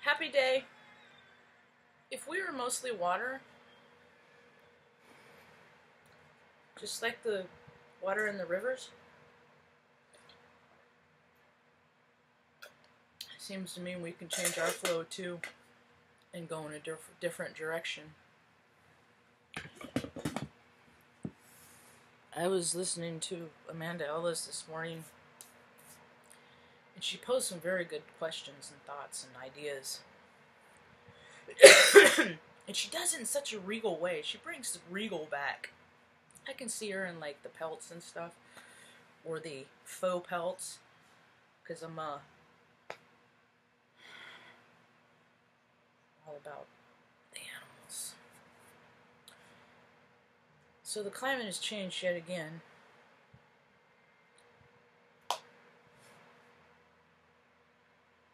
Happy day. If we were mostly water, just like the water in the rivers, seems to mean we can change our flow too and go in a different direction. I was listening to Amanda Ellis this morning, and she posed some very good questions and thoughts and ideas. And she does it in such a regal way. She brings the regal back. I can see her in like the pelts and stuff, or the faux pelts, because I'm all about the animals. So the climate has changed yet again.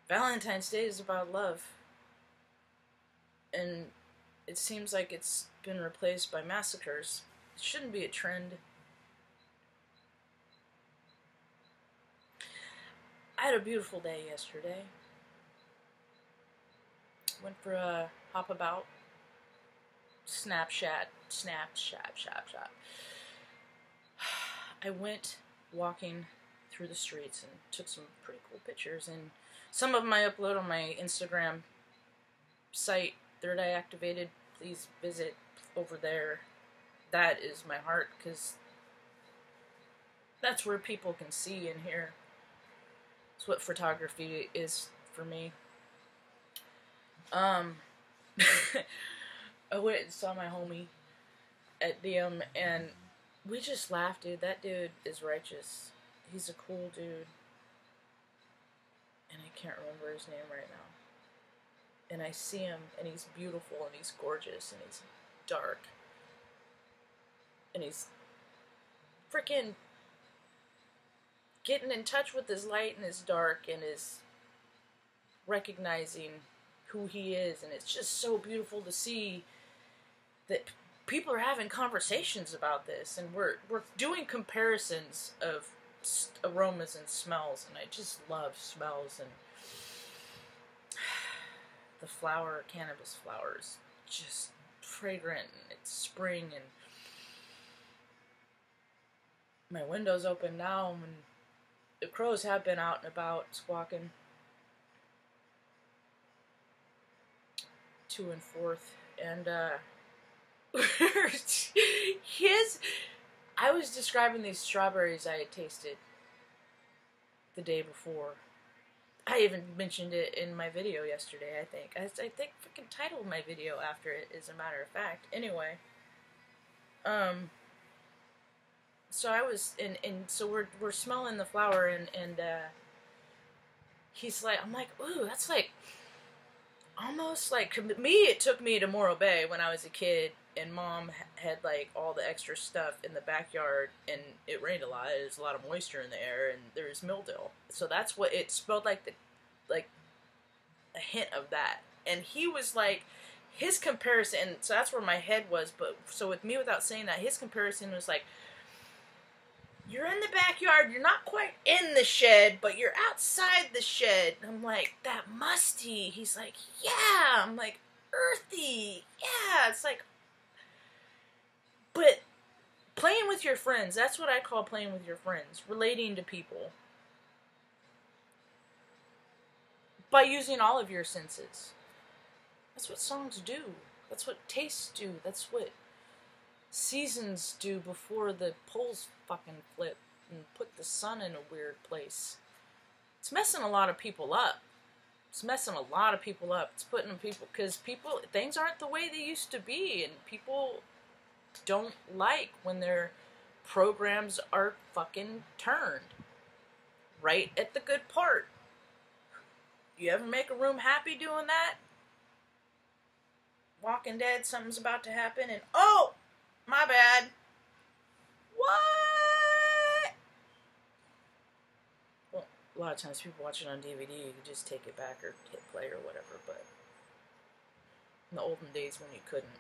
Valentine's Day is about love. And it seems like it's been replaced by massacres. It shouldn't be a trend. I had a beautiful day yesterday. Went for a hop about. Snapchat. I went walking through the streets and took some pretty cool pictures. And some of them I upload on my Instagram site. Third Eye Activated, please visit over there. That is my heart, because that's where people can see and hear. It's what photography is for me. I went and saw my homie at DM, and we just laughed, dude. That dude is righteous. He's a cool dude. And I can't remember his name right now. And I see him, and he's beautiful, and he's gorgeous, and he's dark. And he's freaking getting in touch with his light and his dark, and is recognizing who he is. And it's just so beautiful to see that people are having conversations about this, and we're doing comparisons of aromas and smells, and I just love smells. And the flower, cannabis flowers, just fragrant, and it's spring, and my window's open now, and the crows have been out and about squawking to and forth, and I was describing these strawberries I had tasted the day before. I even mentioned it in my video yesterday, I think. I freaking titled my video after it, as a matter of fact. Anyway. So I was, and so we're smelling the flower, and he's like, I'm like, ooh, that's like, almost like, me, it took me to Morro Bay when I was a kid, and Mom had like all the extra stuff in the backyard, and it rained a lot. There's a lot of moisture in the air, and there's mildew. So that's what it smelled like, like a hint of that. And he was like, his comparison, and so that's where my head was. But so with me, without saying that, his comparison was like, you're in the backyard, you're not quite in the shed, but you're outside the shed. And I'm like, that musty. He's like, yeah. I'm like, earthy. Yeah. It's like, but playing with your friends, that's what I call playing with your friends. Relating to people. By using all of your senses. That's what songs do. That's what tastes do. That's what seasons do before the poles fucking flip and put the sun in a weird place. It's messing a lot of people up. It's messing a lot of people up. It's putting people, because things aren't the way they used to be, and people don't like when their programs are fucking turned right at the good part. You ever make a room happy doing that? Walking Dead, something's about to happen, and oh, my bad. What? Well, a lot of times people watch it on DVD, you can just take it back or hit play or whatever, but in the olden days when you couldn't.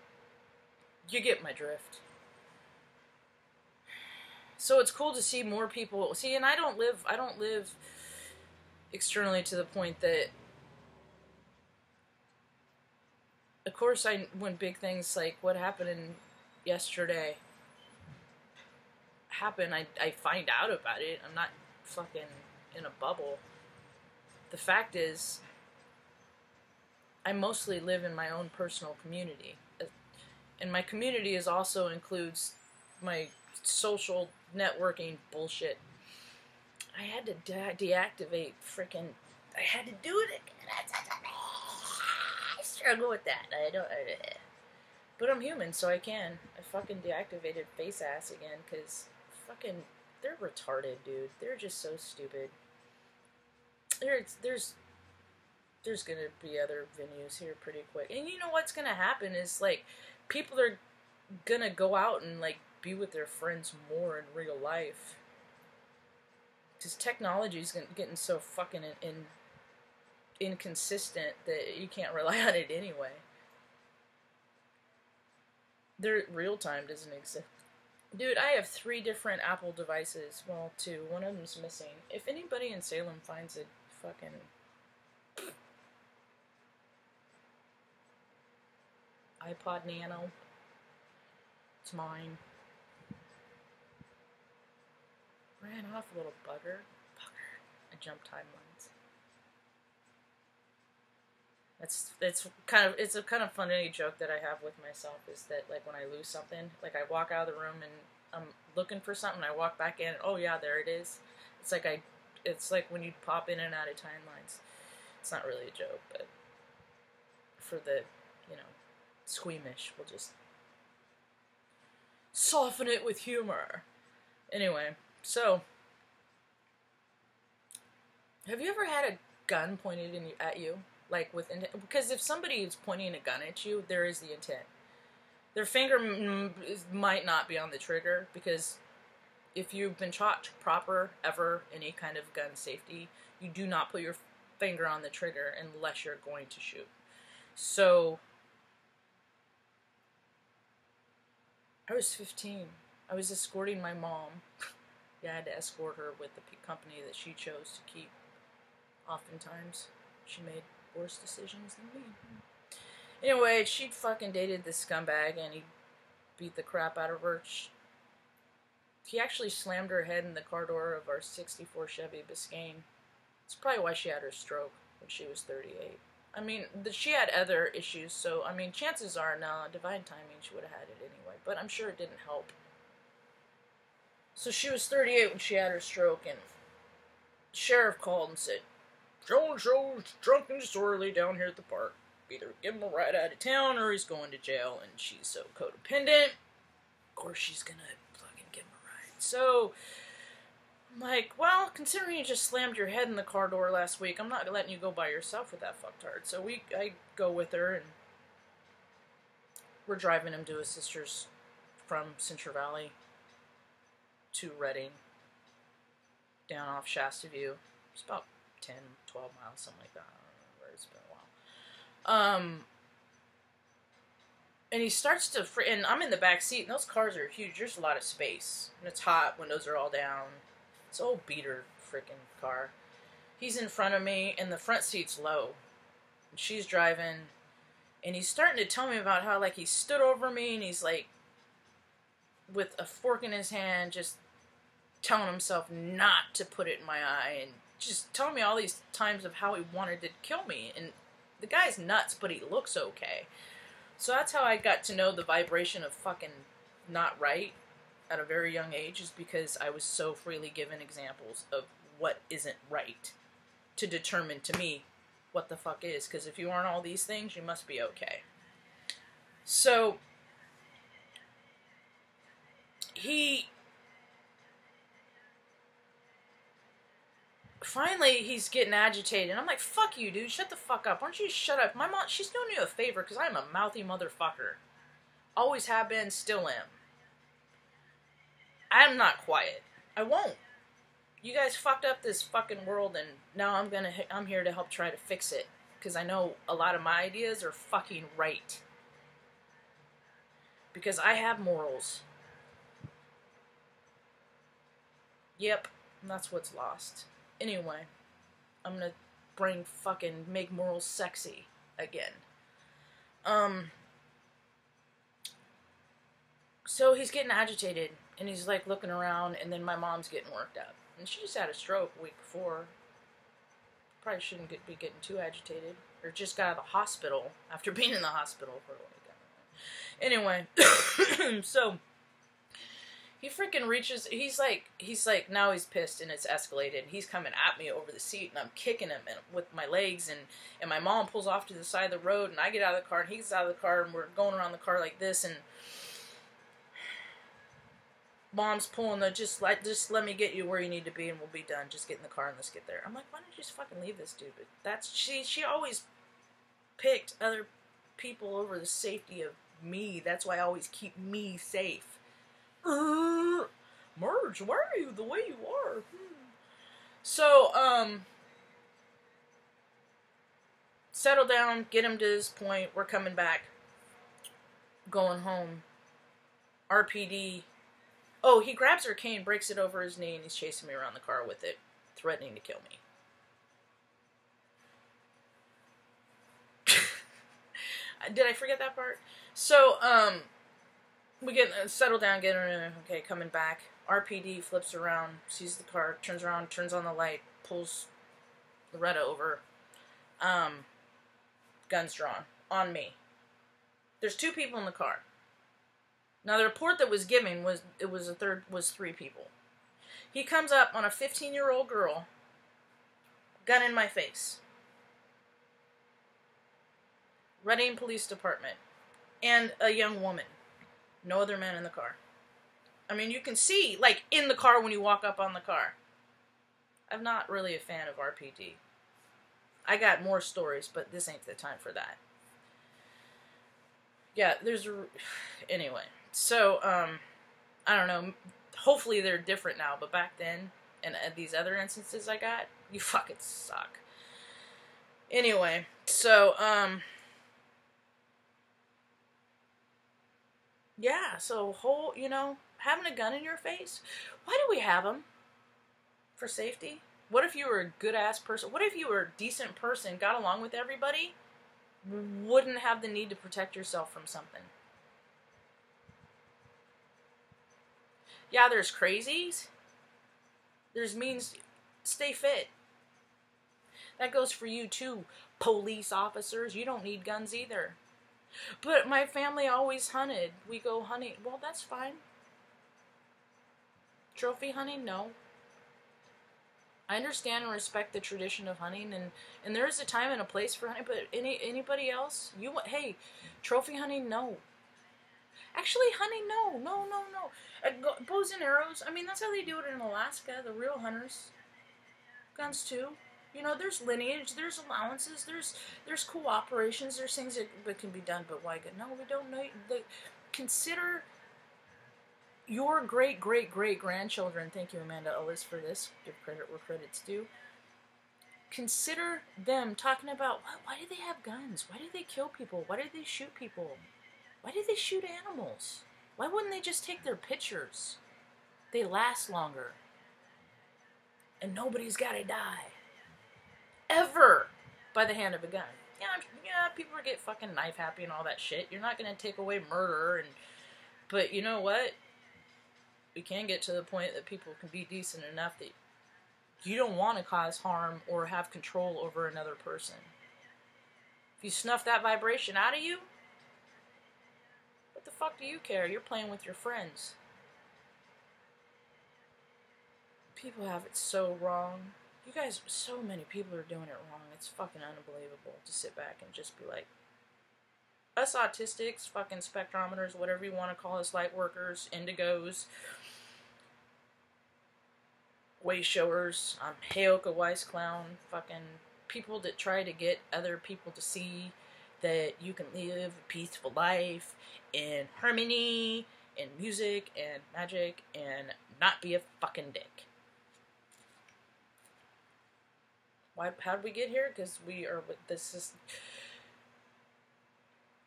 You get my drift. So it's cool to see more people. See, and I don't live externally to the point that of course, when big things like what happened yesterday happen, I find out about it. I'm not fucking in a bubble. The fact is, I mostly live in my own personal community. And my community also includes my social networking bullshit. I had to deactivate freaking... I had to do it again. I struggle with that. But I'm human, so I can. I fucking deactivated face ass again, because fucking... They're retarded, dude. They're just so stupid. There's gonna be other venues here pretty quick. And you know what's gonna happen is, like, people are gonna go out and, like, be with their friends more in real life. Because technology's getting so fucking inconsistent that you can't rely on it anyway. Real time doesn't exist. Dude, I have 3 different Apple devices. Well, 2. One of them's missing. If anybody in Salem finds it, fucking... iPod Nano. It's mine. Ran off, a little bugger. I jumped timelines. It's a kind of funny joke that I have with myself, is that, like, when I lose something, like, I walk out of the room and I'm looking for something, I walk back in, and, oh yeah, there it is. It's like when you pop in and out of timelines. It's not really a joke, but for the, you know, squeamish, we'll just soften it with humor. Anyway, so, have you ever had a gun pointed at you? Like, with intent? Because if somebody is pointing a gun at you, there is the intent. Their finger might not be on the trigger, because if you've been taught proper ever any kind of gun safety, you do not put your finger on the trigger unless you're going to shoot. So, I was 15. I was escorting my mom. Yeah, I had to escort her with the company that she chose to keep. Oftentimes, she made worse decisions than me. Anyway, she'd fucking dated this scumbag, and he beat the crap out of her. He actually slammed her head in the car door of our 64 Chevy Biscayne. It's probably why she had her stroke when she was 38. I mean, she had other issues, so, I mean, chances are, no, divine timing, she would have had it anyway, but I'm sure it didn't help. So she was 38 when she had her stroke, and the sheriff called and said, so-and-so's drunk and disorderly down here at the park. Either give him a ride out of town, or he's going to jail, and she's so codependent. Of course she's gonna fucking give him a ride. So, I'm like, well, considering you just slammed your head in the car door last week, I'm not letting you go by yourself with that fucktard. So I go with her, and we're driving him to his sister's from Central Valley to Redding, down off Shasta View. It's about 10, 12 miles, something like that. I don't remember. It's been a while. And he starts to... And I'm in the back seat, and those cars are huge. There's a lot of space. And it's hot. Windows are all down. It's an old beater freaking car. He's in front of me, and the front seat's low. And she's driving. And he's starting to tell me about how, like, he stood over me, and he's, like, with a fork in his hand, just telling himself not to put it in my eye, and just telling me all these times of how he wanted to kill me. And the guy's nuts, but he looks okay. So that's how I got to know the vibration of fucking not right at a very young age, is because I was so freely given examples of what isn't right to determine to me what the fuck is. Because if you aren't all these things, you must be okay. So finally, he's getting agitated, and I'm like, fuck you, dude, shut the fuck up. Why don't you shut up? My mom, she's doing you a favor, because I'm a mouthy motherfucker. Always have been, still am. I'm not quiet. I won't. You guys fucked up this fucking world, and now I'm here to help try to fix it, because I know a lot of my ideas are fucking right. Because I have morals. Yep, and that's what's lost. Anyway, I'm gonna make morals sexy again. Um, so he's getting agitated, and he's like looking around, and then my mom's getting worked up. And she just had a stroke a week before. Probably shouldn't be getting too agitated. Or just got out of the hospital after being in the hospital for a week. Anyway, so he freaking reaches, he's like, now he's pissed and it's escalated. He's coming at me over the seat and I'm kicking him with my legs, and my mom pulls off to the side of the road and I get out of the car and he gets out of the car and we're going around the car like this, and mom's pulling the, just let me get you where you need to be and we'll be done. Just get in the car and let's get there. I'm like, why don't you just fucking leave this dude? But that's, she always picked other people over the safety of me. That's why I always keep me safe. Merge, why are you the way you are? So, settle down, get him to this point. We're coming back, going home. RPD. Oh, he grabs her cane, breaks it over his knee, and he's chasing me around the car with it, threatening to kill me. Did I forget that part? So, we get settled down, get her, okay, coming back. RPD flips around, sees the car, turns around, turns on the light, pulls Loretta over. Guns drawn on me. There's 2 people in the car. Now the report that was given was was 3 people. He comes up on a 15-year-old girl, gun in my face. Reading Police Department, and a young woman. No other men in the car. I mean, you can see, like, in the car when you walk up on the car. I'm not really a fan of RPD. I got more stories, but this ain't the time for that. Yeah, anyway. So, I don't know. Hopefully they're different now, but back then, and these other instances I got, you fucking suck. Anyway, so, yeah, so having a gun in your face, why do we have them? For safety? What if you were a good-ass person? What if you were a decent person, got along with everybody, wouldn't have the need to protect yourself from something? Yeah, there's crazies. There's means. Stay fit. That goes for you too, police officers. You don't need guns either. But my family always hunted. We go hunting. Well, that's fine. Trophy hunting? No. I understand and respect the tradition of hunting, and there is a time and a place for hunting, but anybody else? Hey, trophy hunting? No. Actually, hunting? No. Bows and arrows, I mean, that's how they do it in Alaska, the real hunters. Guns, too. There's lineage, there's allowances, there's cooperations, there's things that can be done, but why? No, we don't know. Consider your great-great-great-grandchildren. Thank you, Amanda Ellis, for this. Give credit where credit's due. Consider them talking about, why do they have guns? Why do they kill people? Why do they shoot people? Why do they shoot animals? Why wouldn't they just take their pictures? They last longer. And nobody's gotta die. Ever. By the hand of a gun. Yeah, people get fucking knife happy and all that shit. You're not gonna take away murder, but you know what? We can get to the point that people can be decent enough that you don't want to cause harm or have control over another person. If you snuff that vibration out of you, what the fuck do you care? You're playing with your friends. People have it so wrong. You guys, so many people are doing it wrong. It's fucking unbelievable to sit back and just be like, us autistics, fucking spectrometers, whatever you want to call us, light workers, indigos, way showers, Heyoka Wise Clown, fucking people that try to get other people to see that you can live a peaceful life in harmony, in music, and magic, and not be a fucking dick. How did we get here? Because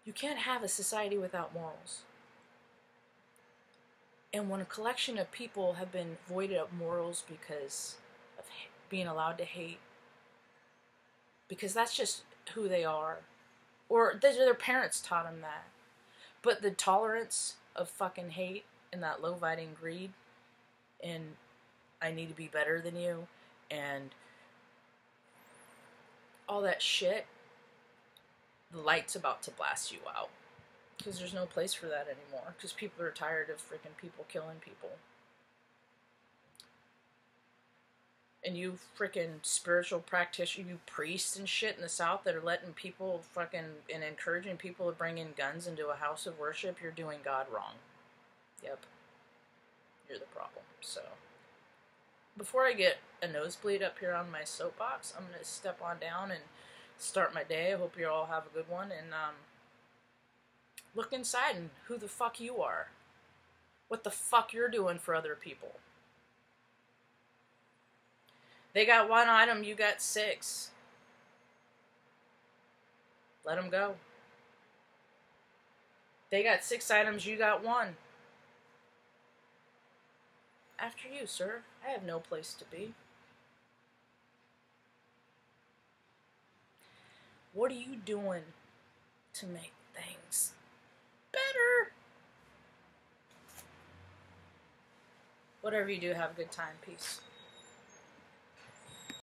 you can't have a society without morals. And when a collection of people have been voided of morals because of being allowed to hate, because that's just who they are, Or their parents taught them that. But the tolerance of fucking hate and that low-viting greed and I need to be better than you and all that shit, the light's about to blast you out. Because there's no place for that anymore. Because people are tired of freaking people killing people. And you freaking spiritual practitioners, you priests and shit in the South that are letting people fucking, and encouraging people to bring in guns into a house of worship, you're doing God wrong. Yep. You're the problem. So, before I get a nosebleed up here on my soapbox, I'm going to step on down and start my day. I hope you all have a good one. And, look inside and who the fuck you are. What the fuck you're doing for other people. They got 1 item, you got 6. Let them go. They got 6 items, you got 1. After you, sir. I have no place to be. What are you doing to make things better? Whatever you do, have a good time. Peace.